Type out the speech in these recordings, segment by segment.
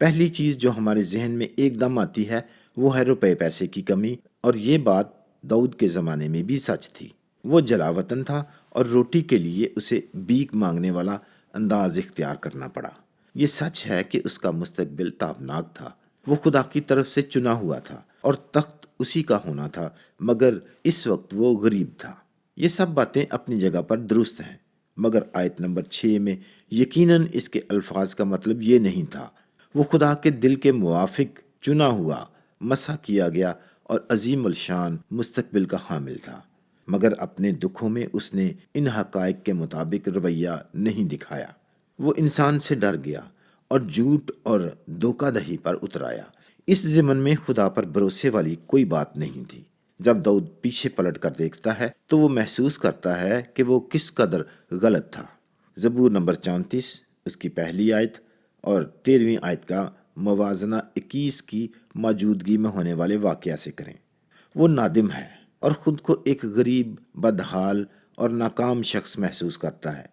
پہلی چیز جو ہمارے ذہن میں ایک دم آتی ہے وہ ہے روپے پیسے کی کمی، اور یہ بات داؤد کے زمانے میں بھی سچ تھی۔ وہ جلا وطن تھا اور روٹی کے لیے اسے بھیک مانگنے والا انداز اختیار کرنا پڑا۔ یہ سچ ہے کہ اس کا مستقبل تابناک تھا۔ وہ خدا کی طرف سے چنا ہوا تھا اور تخت اسی کا ہونا تھا، مگر اس وقت وہ غریب تھا۔ یہ سب باتیں اپنی جگہ پر درست ہیں، مگر آیت نمبر 6 میں یقیناً اس کے الفاظ کا مطلب یہ نہیں تھا۔ وہ خدا کے دل کے موافق چنا ہوا، مسح کیا گیا اور عظیم الشان مستقبل کا حامل تھا، مگر اپنے دکھوں میں اس نے ان حقائق کے مطابق رویہ نہیں دکھایا۔ وہ انسان سے ڈر گیا اور جھوٹ اور دھوکہ دہی پر اترایا۔ اس ضمن میں خدا پر بھروسے والی کوئی بات نہیں تھی۔ جب داؤد پیچھے پلٹ کر دیکھتا ہے تو وہ محسوس کرتا ہے کہ وہ کس قدر غلط تھا۔ زبور نمبر 34 اس کی پہلی آیت اور 13ویں آیت کا موازنہ 21 کی موجودگی میں ہونے والے واقعہ سے کریں۔ وہ نادم ہے اور خود کو ایک غریب، بدحال اور ناکام شخص محسوس کرتا ہے۔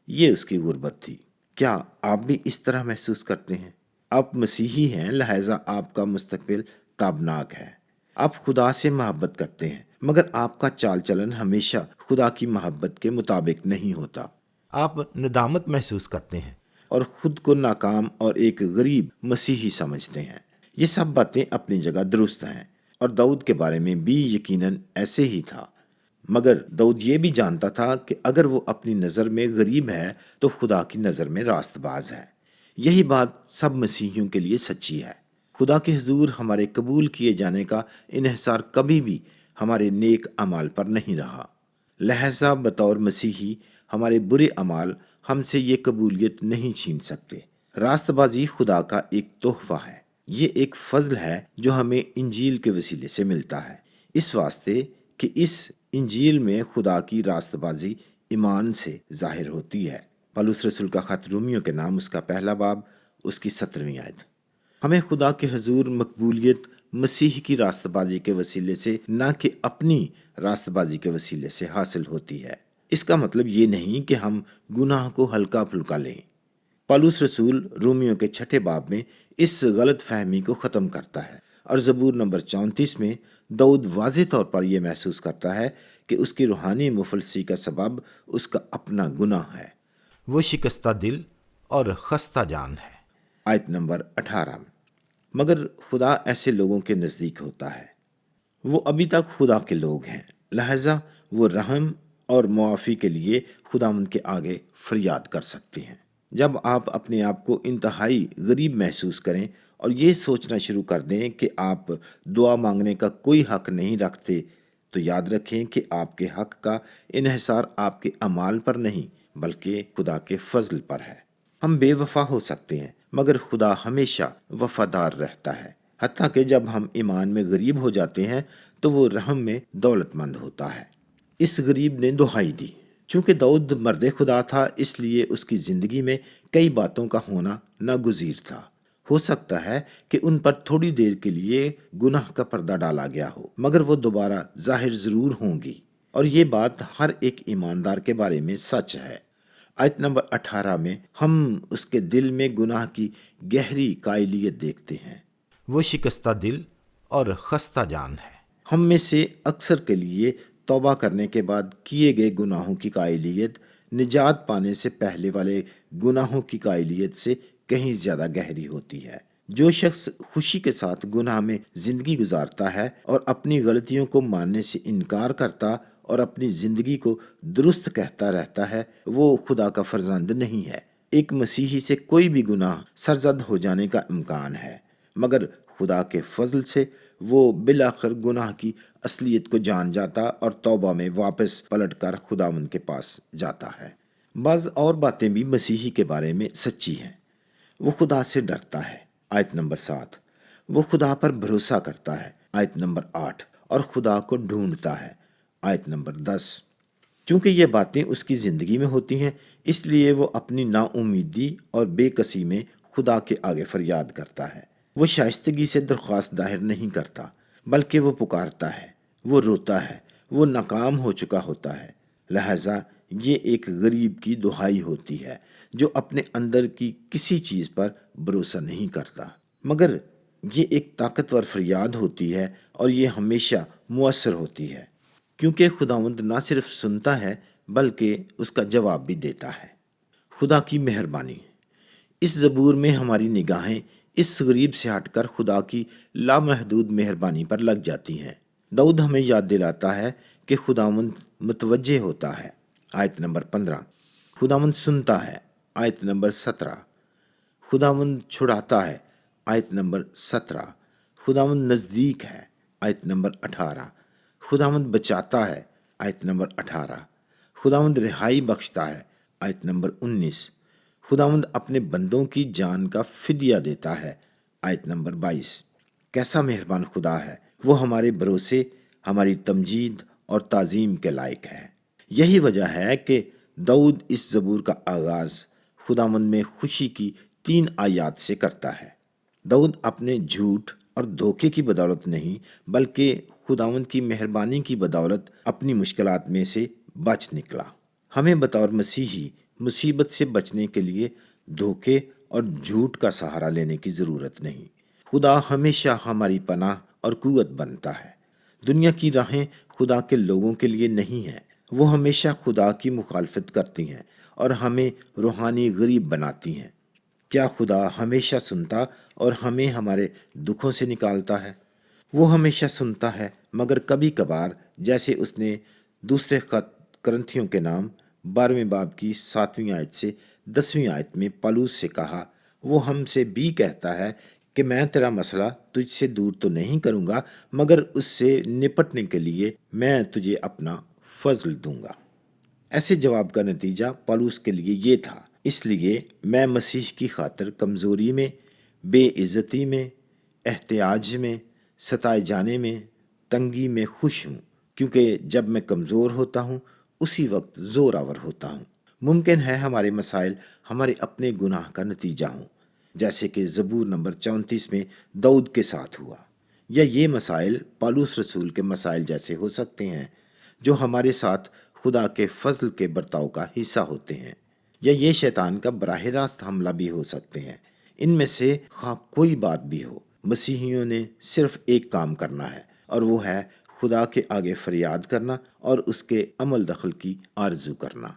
یہ اس کی غربت تھی۔ کیا آپ بھی اس طرح محسوس کرتے ہیں؟ آپ مسیحی ہیں، لہٰذا آپ کا مستقبل تابناک ہے۔ آپ خدا سے محبت کرتے ہیں، مگر آپ کا چال چلن ہمیشہ خدا کی محبت کے مطابق نہیں ہوتا۔ آپ ندامت محسوس کرتے ہیں اور خود کو ناکام اور ایک غریب مسیحی سمجھتے ہیں۔ یہ سب باتیں اپنی جگہ درست ہیں، اور داؤد کے بارے میں بھی یقیناً ایسے ہی تھا، مگر داؤد یہ بھی جانتا تھا کہ اگر وہ اپنی نظر میں غریب ہے تو خدا کی نظر میں راست باز ہے۔ یہی بات سب مسیحیوں کے لیے سچی ہے۔ خدا کے حضور ہمارے قبول کیے جانے کا انحصار کبھی بھی ہمارے نیک اعمال پر نہیں رہا، لہذا بطور مسیحی ہمارے برے اعمال ہم سے یہ قبولیت نہیں چھین سکتے۔ راست بازی خدا کا ایک تحفہ ہے۔ یہ ایک فضل ہے جو ہمیں انجیل کے وسیلے سے ملتا ہے، اس واسطے کہ اس انجیل میں خدا کی راست بازی ایمان سے ظاہر ہوتی ہے۔ پولس رسول کا خط رومیوں کے نام اس کا پہلا باب اس کی 17ویں آیت۔ ہمیں خدا کے حضور مقبولیت مسیح کی راست بازی کے وسیلے سے، نہ کہ اپنی راست بازی کے وسیلے سے حاصل ہوتی ہے۔ اس کا مطلب یہ نہیں کہ ہم گناہ کو ہلکا پھلکا لیں۔ پولس رسول رومیوں کے 6 باب میں اس غلط فہمی کو ختم کرتا ہے، اور زبور نمبر 34 میں داؤد واضح طور پر یہ محسوس کرتا ہے کہ اس کی روحانی مفلسی کا سبب اس کا اپنا گناہ ہے۔ وہ شکستہ دل اور خستہ جان ہے۔ آیت نمبر 18 مگر خدا ایسے لوگوں کے نزدیک ہوتا ہے۔ وہ ابھی تک خدا کے لوگ ہیں، لہذا وہ رحم اور معافی کے لیے خداوند کے آگے فریاد کر سکتے ہیں۔ جب آپ اپنے آپ کو انتہائی غریب محسوس کریں اور یہ سوچنا شروع کر دیں کہ آپ دعا مانگنے کا کوئی حق نہیں رکھتے، تو یاد رکھیں کہ آپ کے حق کا انحصار آپ کے اعمال پر نہیں بلکہ خدا کے فضل پر ہے۔ ہم بے وفا ہو سکتے ہیں، مگر خدا ہمیشہ وفادار رہتا ہے۔ حتیٰ کہ جب ہم ایمان میں غریب ہو جاتے ہیں تو وہ رحم میں دولت مند ہوتا ہے۔ اس غریب نے دہائی دی۔ چونکہ داؤد مرد خدا تھا، اس لیے اس کی زندگی میں کئی باتوں کا ہونا ناگزیر تھا۔ ہو سکتا ہے کہ ان پر تھوڑی دیر کے لیے گناہ کا پردہ ڈالا گیا ہو، مگر وہ دوبارہ ظاہر ضرور ہوں گی، اور یہ بات ہر ایک ایماندار کے بارے میں سچ ہے۔ آیت نمبر 18 میں ہم اس کے دل میں گناہ کی گہری قائلیت دیکھتے ہیں۔ وہ شکستہ دل اور خستہ جان ہے۔ ہم میں سے اکثر کے لیے توبہ کرنے کے بعد کیے گئے گناہوں کی قائلیت نجات پانے سے پہلے والے گناہوں کی قائلیت سے کہیں زیادہ گہری ہوتی ہے۔ جو شخص خوشی کے ساتھ گناہ میں زندگی گزارتا ہے اور اپنی غلطیوں کو ماننے سے انکار کرتا اور اپنی زندگی کو درست کہتا رہتا ہے، وہ خدا کا فرزند نہیں ہے۔ ایک مسیحی سے کوئی بھی گناہ سرزد ہو جانے کا امکان ہے، مگر خدا کے فضل سے وہ بالآخر گناہ کی اصلیت کو جان جاتا اور توبہ میں واپس پلٹ کر خداوند کے پاس جاتا ہے۔ بعض اور باتیں بھی مسیحی کے بارے میں سچی ہیں۔ وہ خدا سے ڈرتا ہے، آیت نمبر 7۔ وہ خدا پر بھروسہ کرتا ہے، آیت نمبر 8، اور خدا کو ڈھونڈتا ہے، آیت نمبر 10۔ چونکہ یہ باتیں اس کی زندگی میں ہوتی ہیں، اس لیے وہ اپنی نا امیدی اور بے کسی میں خدا کے آگے فریاد کرتا ہے۔ وہ شائستگی سے درخواست ظاہر نہیں کرتا، بلکہ وہ پکارتا ہے، وہ روتا ہے، وہ ناکام ہو چکا ہوتا ہے، لہذا یہ ایک غریب کی دہائی ہوتی ہے جو اپنے اندر کی کسی چیز پر بھروسہ نہیں کرتا، مگر یہ ایک طاقتور فریاد ہوتی ہے اور یہ ہمیشہ مؤثر ہوتی ہے، کیونکہ خداوند نہ صرف سنتا ہے بلکہ اس کا جواب بھی دیتا ہے۔ خدا کی مہربانی۔ اس زبور میں ہماری نگاہیں اس غریب سے ہٹ کر خدا کی لامحدود مہربانی پر لگ جاتی ہیں۔ داؤد ہمیں یاد دلاتا ہے کہ خداوند متوجہ ہوتا ہے، آیت نمبر 15۔ خداوند سنتا ہے، آیت نمبر 17۔ خداوند چھڑاتا ہے، آیت نمبر 17۔ خداوند نزدیک ہے، آیت نمبر 18۔ خداوند بچاتا ہے، آیت نمبر 18۔ خداوند رہائی بخشتا ہے، آیت نمبر 19۔ خداوند اپنے بندوں کی جان کا فدیہ دیتا ہے، آیت نمبر 22۔ کیسا مہربان خدا ہے، وہ ہمارے بھروسے، ہماری تمجید اور تعظیم کے لائق ہے۔ یہی وجہ ہے کہ داؤد اس زبور کا آغاز خداوند میں خوشی کی 3 آیات سے کرتا ہے۔ داؤد اپنے جھوٹ اور دھوکے کی بدولت نہیں بلکہ خداوند کی مہربانی کی بدولت اپنی مشکلات میں سے بچ نکلا۔ ہمیں بطور مسیحی مصیبت سے بچنے کے لیے دھوکے اور جھوٹ کا سہارا لینے کی ضرورت نہیں۔ خدا ہمیشہ ہماری پناہ اور قوت بنتا ہے۔ دنیا کی راہیں خدا کے لوگوں کے لیے نہیں ہیں، وہ ہمیشہ خدا کی مخالفت کرتی ہیں اور ہمیں روحانی غریب بناتی ہیں۔ کیا خدا ہمیشہ سنتا اور ہمیں ہمارے دکھوں سے نکالتا ہے؟ وہ ہمیشہ سنتا ہے، مگر کبھی کبھار، جیسے اس نے دوسرے خط کرنتھیوں کے نام 12ویں باب کی 7ویں آیت سے 10ویں آیت میں پالوس سے کہا، وہ ہم سے بھی کہتا ہے کہ میں تیرا مسئلہ تجھ سے دور تو نہیں کروں گا، مگر اس سے نپٹنے کے لیے میں تجھے اپنا فضل دوں گا۔ ایسے جواب کا نتیجہ پالوس کے لیے یہ تھا، اس لیے میں مسیح کی خاطر کمزوری میں، بے عزتی میں، احتیاج میں، ستائے جانے میں، تنگی میں خوش ہوں، کیونکہ جب میں کمزور ہوتا ہوں اسی وقت زور آور ہوتا ہوں۔ ممکن ہے ہمارے مسائل ہمارے اپنے گناہ کا نتیجہ ہوں، جیسے کہ زبور نمبر 34 میں داؤد کے ساتھ ہوا، یا یہ مسائل پالوس رسول کے مسائل جیسے ہو سکتے ہیں جو ہمارے ساتھ خدا کے فضل کے برتاؤ کا حصہ ہوتے ہیں، یا یہ شیطان کا براہ راست حملہ بھی ہو سکتے ہیں۔ ان میں سے خواہ کوئی بات بھی ہو، مسیحیوں نے صرف ایک کام کرنا ہے، اور وہ ہے خدا کے آگے فریاد کرنا اور اس کے عمل دخل کی آرزو کرنا۔